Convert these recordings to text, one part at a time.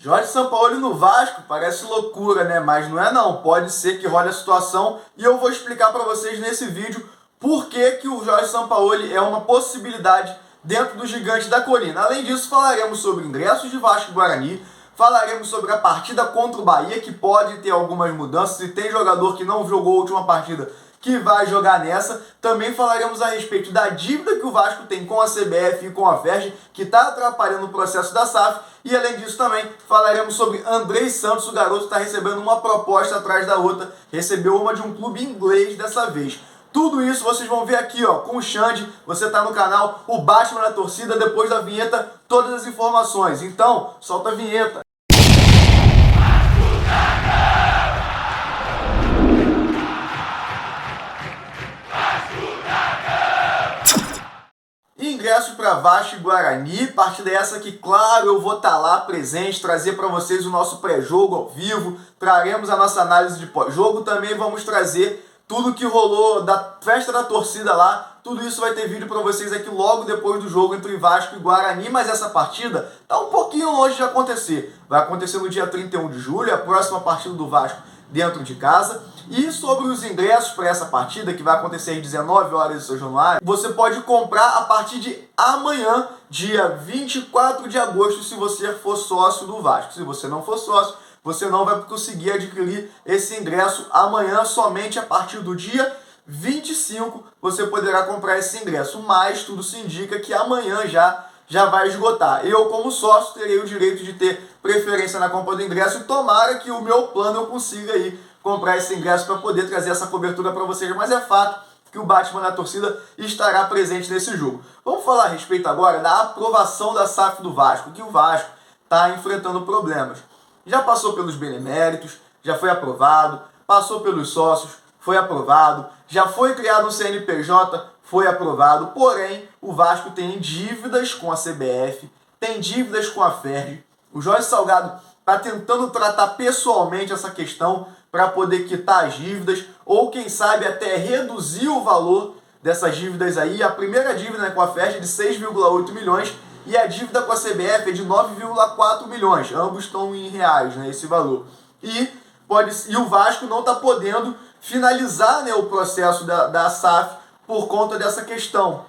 Jorge Sampaoli no Vasco parece loucura, né? Mas não é não. Pode ser que role a situação e eu vou explicar para vocês nesse vídeo por que o Jorge Sampaoli é uma possibilidade dentro do Gigante da Colina. Além disso, falaremos sobre ingressos de Vasco e Guarani, falaremos sobre a partida contra o Bahia, que pode ter algumas mudanças, e tem jogador que não jogou a última partida que vai jogar nessa. Também falaremos a respeito da dívida que o Vasco tem com a CBF e com a FERJ, que está atrapalhando o processo da SAF. E além disso também falaremos sobre Andrei Santos. O garoto está recebendo uma proposta atrás da outra, recebeu uma de um clube inglês dessa vez. Tudo isso vocês vão ver aqui, ó, com o Xande. Você tá no canal O Batman na Torcida. Depois da vinheta, todas as informações. Então, solta a vinheta. Ingressos para Vasco e Guarani, partida essa que, claro, eu vou estar lá presente, trazer para vocês o nosso pré-jogo ao vivo, traremos a nossa análise de pós-jogo, também vamos trazer tudo que rolou da festa da torcida lá, tudo isso vai ter vídeo para vocês aqui logo depois do jogo entre Vasco e Guarani, mas essa partida tá um pouquinho longe de acontecer. Vai acontecer no dia 31 de julho, a próxima partida do Vasco dentro de casa. E sobre os ingressos para essa partida, que vai acontecer às 19 horas em São Januário, você pode comprar a partir de amanhã, dia 24 de agosto, se você for sócio do Vasco. Se você não for sócio, você não vai conseguir adquirir esse ingresso amanhã, somente a partir do dia 25 você poderá comprar esse ingresso, mas tudo se indica que amanhã já vai esgotar. Eu, como sócio, terei o direito de ter preferência na compra do ingresso e tomara que o meu plano eu consiga aí comprar esse ingresso para poder trazer essa cobertura para vocês, mas é fato que o Batman na Torcida estará presente nesse jogo. Vamos falar a respeito agora da aprovação da SAF do Vasco, que o Vasco está enfrentando problemas. Já passou pelos beneméritos, já foi aprovado, passou pelos sócios, foi aprovado, já foi criado um CNPJ, foi aprovado, porém o Vasco tem dívidas com a CBF, tem dívidas com a FERJ. O Jorge Salgado está tentando tratar pessoalmente essa questão para poder quitar as dívidas, ou quem sabe até reduzir o valor dessas dívidas aí. A primeira dívida, né, com a FERJ é de 6,8 milhões e a dívida com a CBF é de 9,4 milhões. Ambos estão em reais, né, esse valor. E o Vasco não está podendo finalizar, né, o processo da SAF por conta dessa questão.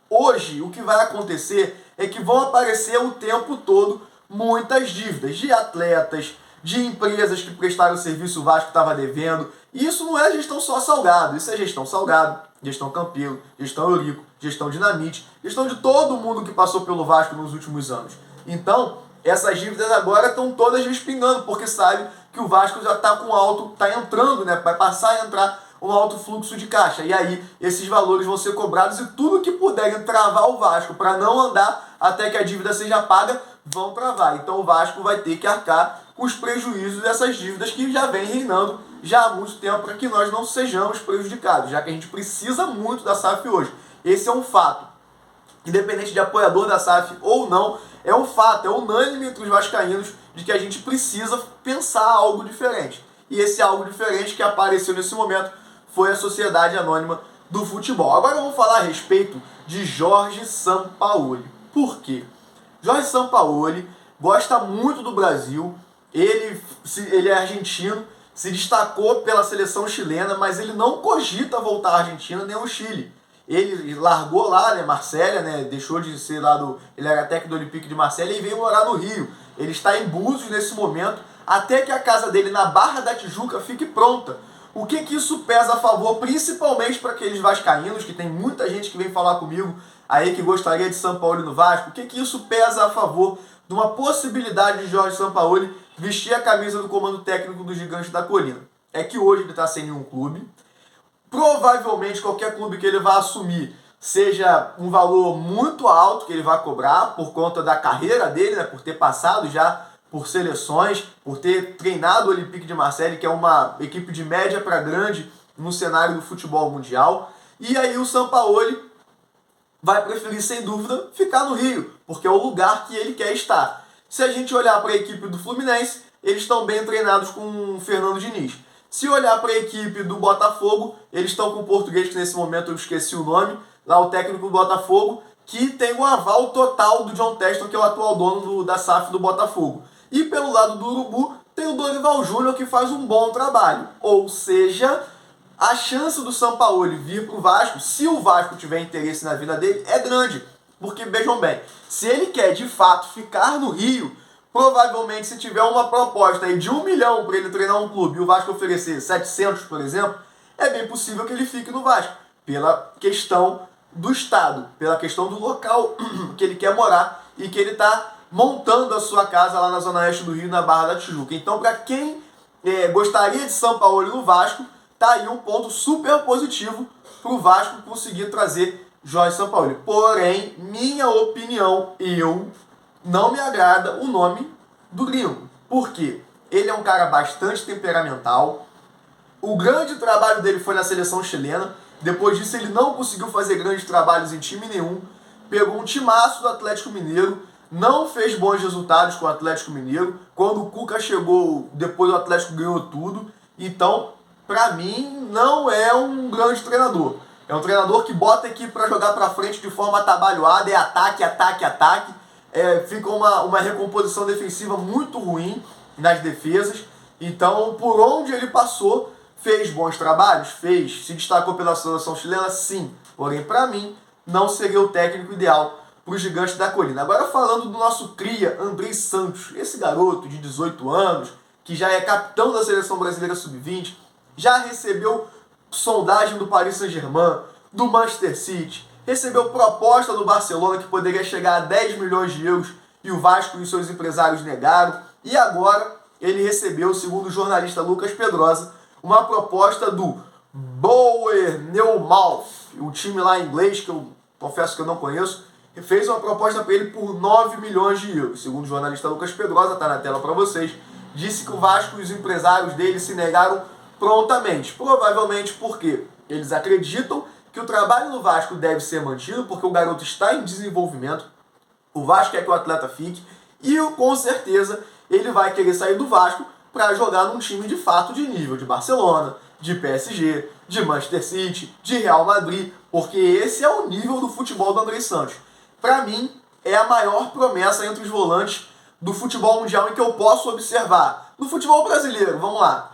Hoje o que vai acontecer é que vão aparecer o tempo todo muitas dívidas de atletas, de empresas que prestaram serviço, o Vasco estava devendo. E isso não é gestão só Salgado, isso é gestão Salgado, gestão Campelo, gestão Eurico, gestão Dinamite, gestão de todo mundo que passou pelo Vasco nos últimos anos. Então, essas dívidas agora estão todas respingando, porque sabe que o Vasco já está com alto, está entrando, né? Vai passar a entrar um alto fluxo de caixa. E aí, esses valores vão ser cobrados e tudo que puderem travar o Vasco para não andar até que a dívida seja paga, vão travar. Então o Vasco vai ter que arcar com os prejuízos dessas dívidas que já vem reinando já há muito tempo, para que nós não sejamos prejudicados, já que a gente precisa muito da SAF hoje. Esse é um fato. Independente de apoiador da SAF ou não, é um fato, é unânime entre os vascaínos de que a gente precisa pensar algo diferente. E esse algo diferente que apareceu nesse momento foi a Sociedade Anônima do Futebol. Agora vamos falar a respeito de Jorge Sampaoli. Por quê? Jorge Sampaoli gosta muito do Brasil, ele é argentino, se destacou pela seleção chilena, mas ele não cogita voltar à Argentina nem ao Chile. Ele largou lá, né, Marsella, né, deixou de ser lá ele era técnico do Olympique de Marsella e veio morar no Rio. Ele está em Búzios nesse momento, até que a casa dele na Barra da Tijuca fique pronta. O que isso pesa a favor, principalmente para aqueles vascaínos, que tem muita gente que vem falar comigo aí que gostaria de Sampaoli no Vasco? O que isso pesa a favor de uma possibilidade de Jorge Sampaoli vestir a camisa do comando técnico do Gigante da Colina? É que hoje ele está sem nenhum clube. Provavelmente qualquer clube que ele vai assumir seja um valor muito alto que ele vai cobrar por conta da carreira dele, né, por ter passado já por seleções, por ter treinado o Olympique de Marseille, que é uma equipe de média para grande no cenário do futebol mundial. E aí o Sampaoli vai preferir, sem dúvida, ficar no Rio, porque é o lugar que ele quer estar. Se a gente olhar para a equipe do Fluminense, eles estão bem treinados com o Fernando Diniz. Se olhar para a equipe do Botafogo, eles estão com o português, que nesse momento eu esqueci o nome, lá o técnico do Botafogo, que tem o aval total do John Textor, que é o atual dono da SAF do Botafogo. E pelo lado do Urubu, tem o Dorival Júnior que faz um bom trabalho. Ou seja, a chance do Sampaoli vir para o Vasco, se o Vasco tiver interesse na vida dele, é grande. Porque, vejam bem, se ele quer de fato ficar no Rio, provavelmente se tiver uma proposta aí de 1 milhão para ele treinar um clube e o Vasco oferecer 700, por exemplo, é bem possível que ele fique no Vasco. Pela questão do estado, pela questão do local que ele quer morar e que ele está montando a sua casa lá na Zona Oeste do Rio, na Barra da Tijuca. Então, para quem gostaria de Sampaoli no Vasco, tá aí um ponto super positivo para o Vasco conseguir trazer Jorge Sampaoli. Porém, minha opinião, não me agrada o nome do gringo. Por quê? Ele é um cara bastante temperamental. O grande trabalho dele foi na seleção chilena. Depois disso, ele não conseguiu fazer grandes trabalhos em time nenhum. Pegou um timaço do Atlético Mineiro. Não fez bons resultados com o Atlético Mineiro. Quando o Cuca chegou, depois o Atlético ganhou tudo. Então, pra mim, não é um grande treinador. É um treinador que bota a equipe pra jogar pra frente de forma atabalhoada. É ataque, ataque, ataque. Fica uma recomposição defensiva muito ruim nas defesas. Então, por onde ele passou, fez bons trabalhos? Fez. Se destacou pela seleção chilena? Sim. Porém, pra mim, não seria o técnico ideal para os Gigantes da Colina. Agora falando do nosso cria, Andrei Santos, esse garoto de 18 anos, que já é capitão da Seleção Brasileira Sub-20, já recebeu sondagem do Paris Saint-Germain, do Manchester City, recebeu proposta do Barcelona que poderia chegar a 10 milhões de euros e o Vasco e seus empresários negaram, e agora ele recebeu, segundo o jornalista Lucas Pedrosa, uma proposta do Bournemouth, o time lá em inglês, que eu confesso que eu não conheço, fez uma proposta para ele por 9 milhões de euros. Segundo o jornalista Lucas Pedrosa, está na tela para vocês, disse que o Vasco e os empresários dele se negaram prontamente. Provavelmente porque eles acreditam que o trabalho no Vasco deve ser mantido, porque o garoto está em desenvolvimento, o Vasco quer que o atleta fique, e com certeza ele vai querer sair do Vasco para jogar num time de fato de nível de Barcelona, de PSG, de Manchester City, de Real Madrid, porque esse é o nível do futebol do Andrei Santos. Para mim, é a maior promessa entre os volantes do futebol mundial em que eu posso observar. No futebol brasileiro, vamos lá.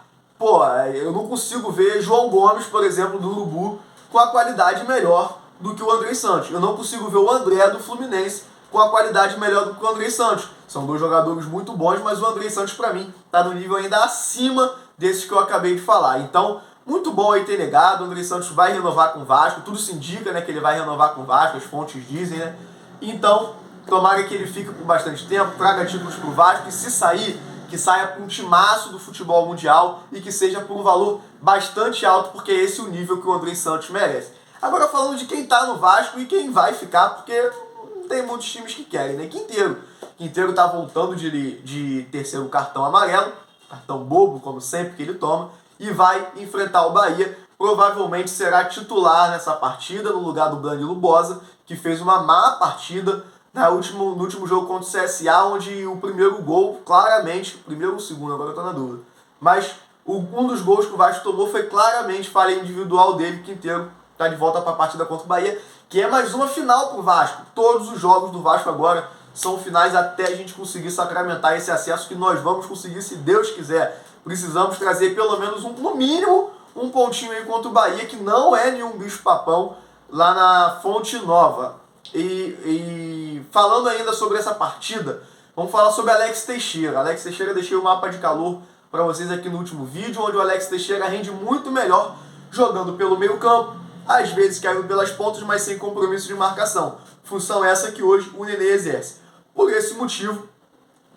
Eu não consigo ver João Gomes, por exemplo, do Urubu, com a qualidade melhor do que o Andrei Santos. Eu não consigo ver o André do Fluminense com a qualidade melhor do que o Andrei Santos. São dois jogadores muito bons, mas o Andrei Santos, para mim, está no nível ainda acima desses que eu acabei de falar. Então, muito bom aí ter negado. O Andrei Santos vai renovar com o Vasco. Tudo se indica, né, que ele vai renovar com o Vasco, as fontes dizem, né? Então, tomara que ele fique por bastante tempo, traga títulos pro Vasco e se sair, que saia com um timaço do futebol mundial e que seja por um valor bastante alto, porque esse é o nível que o Andrei Santos merece. Agora falando de quem tá no Vasco e quem vai ficar, porque não tem muitos times que querem, né? Quinteiro tá voltando de terceiro cartão amarelo, cartão bobo, como sempre que ele toma, e vai enfrentar o Bahia. Provavelmente será titular nessa partida, no lugar do Danilo Boza, que fez uma má partida no último jogo contra o CSA, onde o primeiro gol, claramente, primeiro ou segundo, agora eu tô na dúvida, mas um dos gols que o Vasco tomou foi claramente falha individual dele. Quinteiro tá de volta para a partida contra o Bahia, que é mais uma final pro Vasco. Todos os jogos do Vasco agora são finais até a gente conseguir sacramentar esse acesso, que nós vamos conseguir se Deus quiser. Precisamos trazer pelo menos no mínimo um pontinho aí contra o Bahia, que não é nenhum bicho-papão, lá na Fonte Nova. E falando ainda sobre essa partida, vamos falar sobre Alex Teixeira. Alex Teixeira, deixei o mapa de calor para vocês aqui no último vídeo, onde o Alex Teixeira rende muito melhor jogando pelo meio campo, às vezes caindo pelas pontas, mas sem compromisso de marcação. Função essa que hoje o Nenê exerce. Por esse motivo,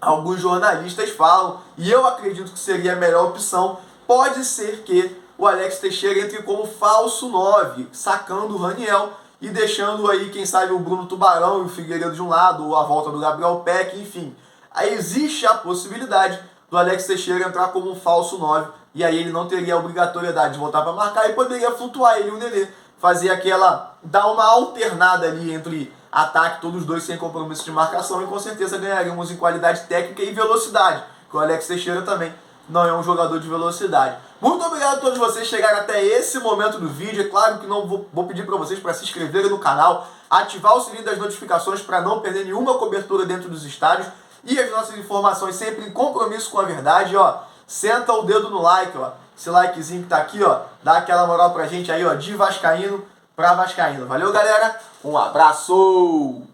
alguns jornalistas falam, e eu acredito que seria a melhor opção, pode ser que o Alex Teixeira entre como falso 9, sacando o Raniel e deixando aí, quem sabe, o Bruno Tubarão e o Figueiredo de um lado, ou a volta do Gabriel Peck, enfim. Aí existe a possibilidade do Alex Teixeira entrar como um falso 9, e aí ele não teria a obrigatoriedade de voltar para marcar e poderia flutuar ele e o Nenê, fazer dar uma alternada ali entre ataque, todos os dois sem compromisso de marcação, e com certeza ganharíamos em qualidade técnica e velocidade, que o Alex Teixeira também não é um jogador de velocidade. Muito obrigado a todos vocês que chegaram até esse momento do vídeo. É claro que não vou pedir para vocês para se inscreverem no canal, ativar o sininho das notificações para não perder nenhuma cobertura dentro dos estádios. e as nossas informações sempre em compromisso com a verdade, ó. Senta o dedo no like, ó. Esse likezinho que tá aqui, ó. Dá aquela moral pra gente aí, ó. De vascaíno pra vascaíno. Valeu, galera. Um abraço!